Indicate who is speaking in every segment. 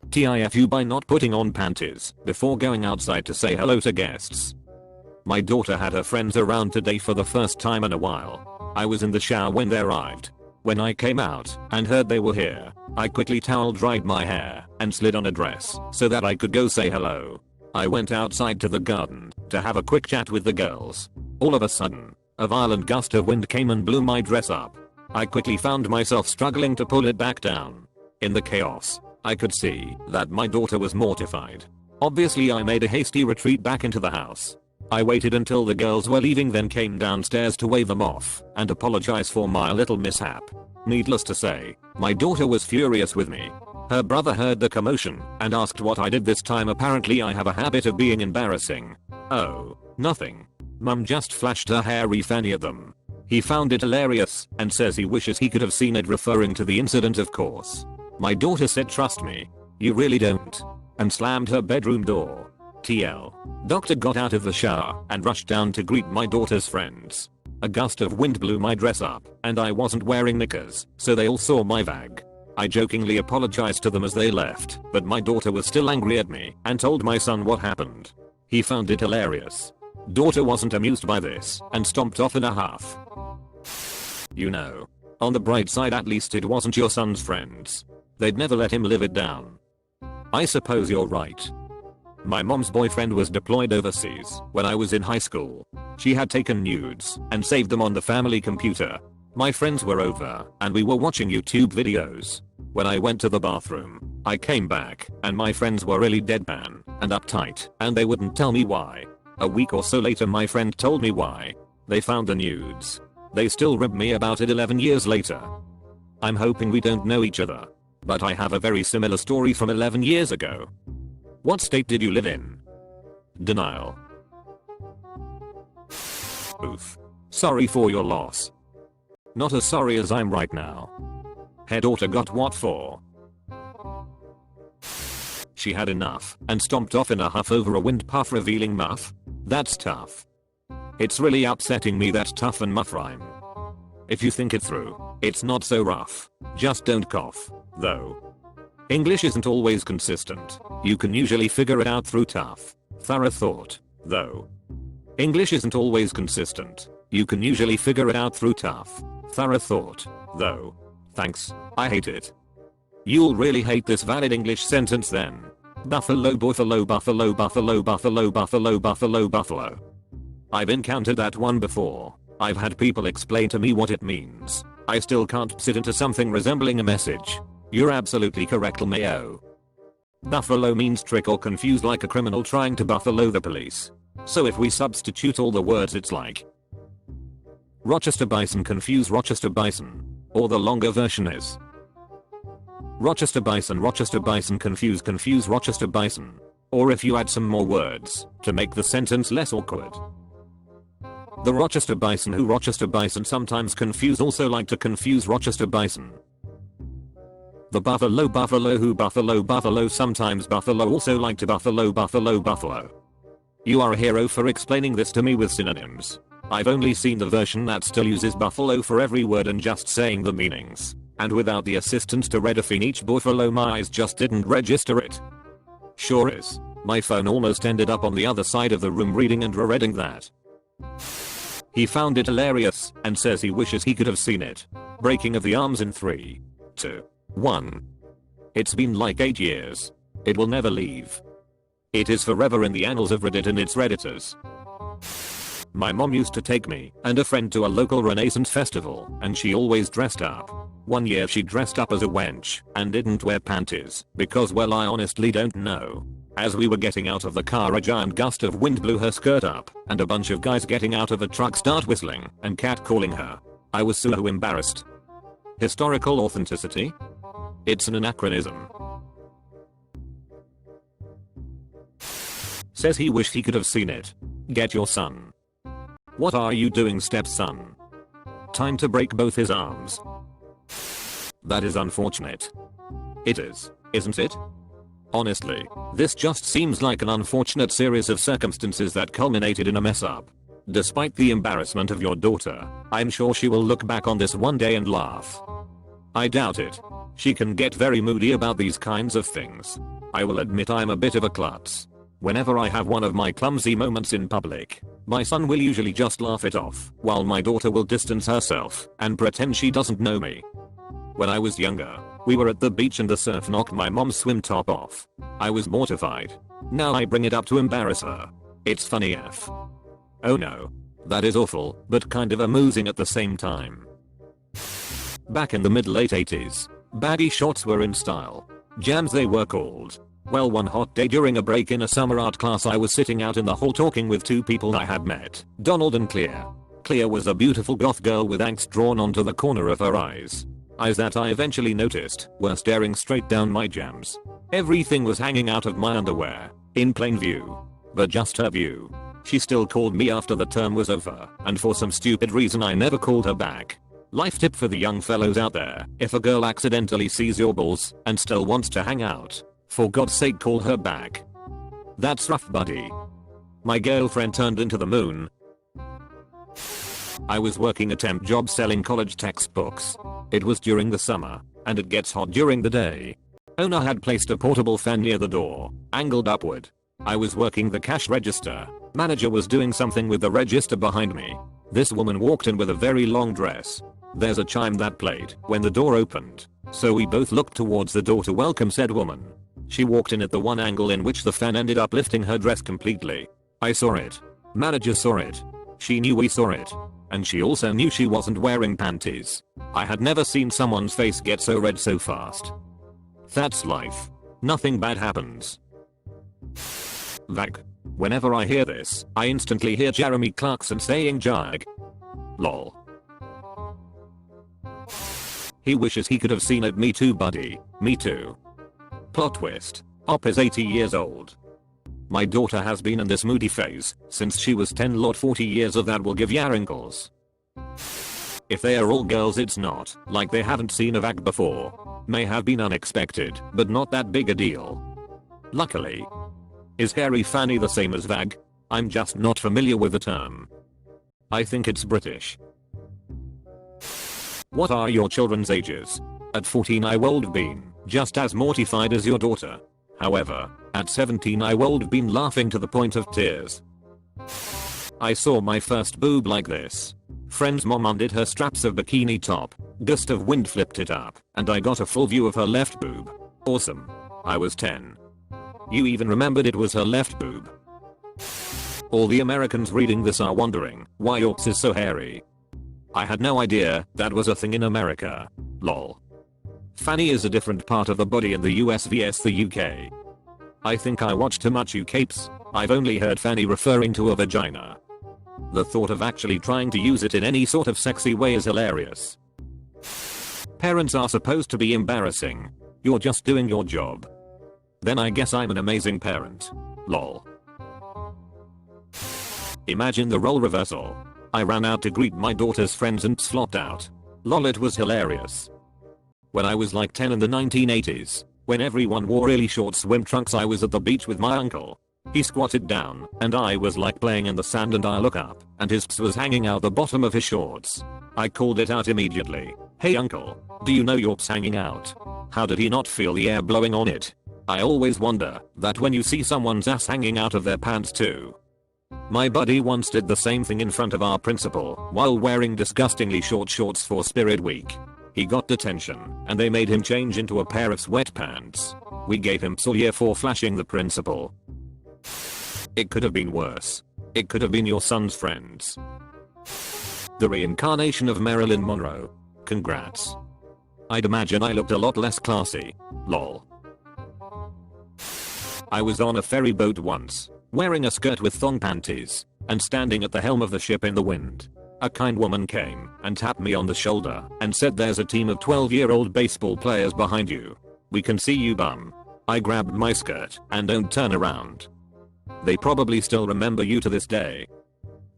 Speaker 1: TIFU by not putting on panties before going outside to say hello to guests. My daughter had her friends around today for the first time in a while. I was in the shower when they arrived. When I came out and heard they were here, I quickly towel dried my hair and slid on a dress so that I could go say hello. I went outside to the garden to have a quick chat with the girls. All of a sudden, a violent gust of wind came and blew my dress up. I quickly found myself struggling to pull it back down. In the chaos, I could see that my daughter was mortified. Obviously, I made a hasty retreat back into the house. I waited until the girls were leaving, then came downstairs to wave them off and apologize for my little mishap. Needless to say, my daughter was furious with me. Her brother heard the commotion and asked what I did this time. Apparently I have a habit of being embarrassing. Oh, nothing. Mum just flashed her hairy fanny at them. He found it hilarious and says he wishes he could have seen it, referring to the incident, of course. My daughter said, "Trust me, you really don't," and slammed her bedroom door. TL. Doctor got out of the shower and rushed down to greet my daughter's friends. A gust of wind blew my dress up and I wasn't wearing knickers, so they all saw my vag. I jokingly apologized to them as they left, but my daughter was still angry at me and told my son what happened. He found it hilarious. Daughter wasn't amused by this and stomped off in a huff. You know, on the bright side, at least it wasn't your son's friends. They'd never let him live it down. I suppose you're right. My mom's boyfriend was deployed overseas when I was in high school. She had taken nudes and saved them on the family computer. My friends were over and we were watching YouTube videos. When I went to the bathroom, I came back and my friends were really deadpan and uptight, and they wouldn't tell me why. A week or so later, my friend told me why. They found the nudes. They still rib me about it 11 years later. I'm hoping we don't know each other, but I have a very similar story from 11 years ago. What state did you live in? Denial. Oof. Sorry for your loss. Not as sorry as I'm right now. Her daughter got what for? She had enough and stomped off in a huff over a wind puff, revealing muff. That's tough. It's really upsetting me that tough and muff rhyme. If you think it through, it's not so rough. Just don't cough, though. English isn't always consistent. You can usually figure it out through tough. Thorough thought, though. English isn't always consistent. You can usually figure it out through tough. Thorough thought, though. Thanks, I hate it. You'll really hate this valid English sentence then. Buffalo, buffalo, buffalo, buffalo, buffalo, buffalo, buffalo, buffalo. I've encountered that one before. I've had people explain to me what it means. I still can't sit into something resembling a message. You're absolutely correct, Mayo. Buffalo means trick or confuse, like a criminal trying to buffalo the police. So if we substitute all the words, it's like Rochester bison, confuse Rochester bison. Or the longer version is Rochester bison, confuse Rochester bison. Or if you add some more words to make the sentence less awkward. The Rochester bison who Rochester bison sometimes confuse, also like to confuse Rochester bison. The buffalo who buffalo sometimes buffalo, also like to buffalo. You are a hero for explaining this to me with synonyms. I've only seen the version that still uses buffalo for every word and just saying the meanings. And without the assistance to redefine each buffalo, my eyes just didn't register it. Sure is. My phone almost ended up on the other side of the room reading and rereading that. He found it hilarious and says he wishes he could have seen it. Breaking of the arms in 3, 2, 1. It's been like 8 years. It will never leave. It is forever in the annals of Reddit and its redditors. My mom used to take me and a friend to a local Renaissance festival, and she always dressed up. One year she dressed up as a wench and didn't wear panties because, well, I honestly don't know. As we were getting out of the car, a giant gust of wind blew her skirt up, and a bunch of guys getting out of a truck start whistling and catcalling her. I was so embarrassed. Historical authenticity? It's an anachronism. Says he wished he could have seen it. Get your son. What are you doing, stepson? Time to break both his arms. That is unfortunate. It is, isn't it? Honestly, this just seems like an unfortunate series of circumstances that culminated in a mess up. Despite the embarrassment of your daughter, I'm sure she will look back on this one day and laugh. I doubt it. She can get very moody about these kinds of things. I will admit I'm a bit of a klutz. Whenever I have one of my clumsy moments in public, my son will usually just laugh it off, while my daughter will distance herself and pretend she doesn't know me. When I was younger, we were at the beach and the surf knocked my mom's swim top off. I was mortified. Now I bring it up to embarrass her. It's funny AF. Oh no. That is awful, but kind of amusing at the same time. Back in the mid-late 80s, baggy shorts were in style. Jams they were called. Well, one hot day during a break in a summer art class, I was sitting out in the hall talking with two people I had met, Donald and Clea. Clea was a beautiful goth girl with angst drawn onto the corner of her eyes. Eyes that I eventually noticed were staring straight down my jams. Everything was hanging out of my underwear, in plain view. But just her view. She still called me after the term was over, and for some stupid reason I never called her back. Life tip for the young fellows out there: if a girl accidentally sees your balls and still wants to hang out, for God's sake call her back. That's rough, buddy. My girlfriend turned into the moon. I was working a temp job selling college textbooks. It was during the summer, and it gets hot during the day. Owner had placed a portable fan near the door, angled upward. I was working the cash register. Manager was doing something with the register behind me. This woman walked in with a very long dress. There's a chime that played when the door opened, so we both looked towards the door to welcome said woman. She walked in at the one angle in which the fan ended up lifting her dress completely. I saw it. Manager saw it. She knew we saw it. And she also knew she wasn't wearing panties. I had never seen someone's face get so red so fast. That's life. Nothing bad happens. Vag. Whenever I hear this, I instantly hear Jeremy Clarkson saying jag. Lol. He wishes he could have seen it. Me too, buddy. Me too. Plot twist. Op is 80 years old. My daughter has been in this moody phase since she was 10. Lord, 40 years of that will give ya wrinkles. If they are all girls, it's not like they haven't seen a vag before. May have been unexpected, but not that big a deal. Luckily. Is hairy fanny the same as vag? I'm just not familiar with the term. I think it's British. What are your children's ages? At 14 I would have been just as mortified as your daughter. However, at 17 I would have been laughing to the point of tears. I saw my first boob like this. Friend's mom undid her straps of bikini top, gust of wind flipped it up, and I got a full view of her left boob. Awesome. I was 10. You even remembered it was her left boob. All the Americans reading this are wondering why yours is so hairy. I had no idea that was a thing in America. Lol. Fanny is a different part of the body in the US vs the UK. I think I watch too much UKapes. I've only heard fanny referring to a vagina. The thought of actually trying to use it in any sort of sexy way is hilarious. Parents are supposed to be embarrassing. You're just doing your job. Then I guess I'm an amazing parent. Lol. Imagine the role reversal. I ran out to greet my daughter's friends and flopped out. Lol, it was hilarious. When I was like 10 in the 1980s, when everyone wore really short swim trunks, I was at the beach with my uncle. He squatted down, and I was like playing in the sand, and I look up, and his ps was hanging out the bottom of his shorts. I called it out immediately. Hey uncle, do you know your ps hanging out? How did he not feel the air blowing on it? I always wonder that when you see someone's ass hanging out of their pants too. My buddy once did the same thing in front of our principal while wearing disgustingly short shorts for Spirit Week. He got detention, and they made him change into a pair of sweatpants. We gave him all year for flashing the principal. It could have been worse. It could have been your son's friends. The reincarnation of Marilyn Monroe. Congrats. I'd imagine I looked a lot less classy. Lol. I was on a ferry boat once, wearing a skirt with thong panties, and standing at the helm of the ship in the wind. A kind woman came and tapped me on the shoulder and said, "There's a team of 12-year-old baseball players behind you. We can see you, bum." I grabbed my skirt and don't turn around. They probably still remember you to this day.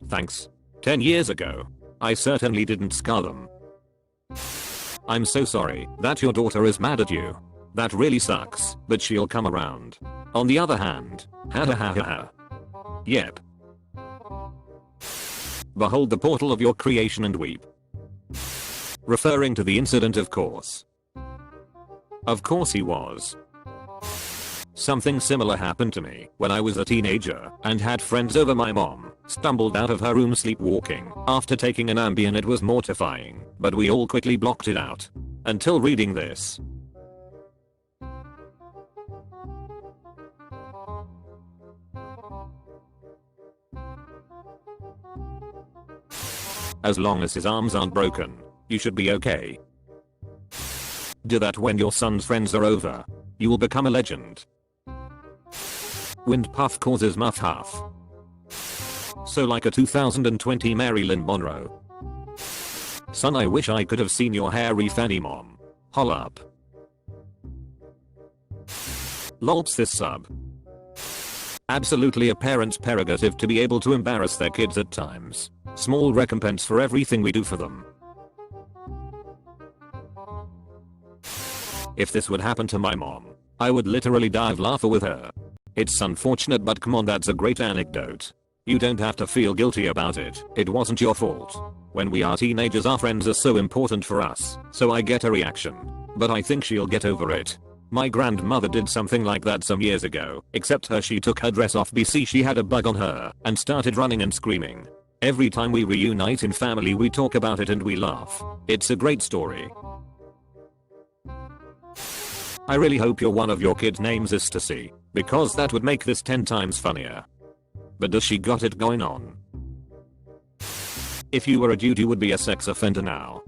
Speaker 1: Thanks. 10 years ago, I certainly didn't scar them. I'm so sorry that your daughter is mad at you. That really sucks, but she'll come around. On the other hand, ha ha ha ha ha. Yep. Behold the portal of your creation and weep. Referring to the incident, of course. Of course he was. Something similar happened to me when I was a teenager and had friends over. My mom stumbled out of her room sleepwalking after taking an Ambien. It was mortifying, but we all quickly blocked it out. Until reading this. As long as his arms aren't broken, you should be okay. Do that when your son's friends are over. You will become a legend. Wind puff causes muff huff. So like a 2020 Marilyn Monroe. Son, I wish I could have seen your hairy fanny, mom. Hol up. Lolps this sub. Absolutely a parent's prerogative to be able to embarrass their kids at times. Small recompense for everything we do for them. If this would happen to my mom, I would literally die of laughter with her. It's unfortunate, but come on, that's a great anecdote. You don't have to feel guilty about it. It wasn't your fault. When we are teenagers, our friends are so important for us, so I get a reaction. But I think she'll get over it. My grandmother did something like that some years ago, except she took her dress off BC. She had a bug on her and started running and screaming. Every time we reunite in family, we talk about it and we laugh. It's a great story. I really hope one of your kids' names is Stacy, because that would make this 10 times funnier. But does she got it going on? If you were a dude, you would be a sex offender now.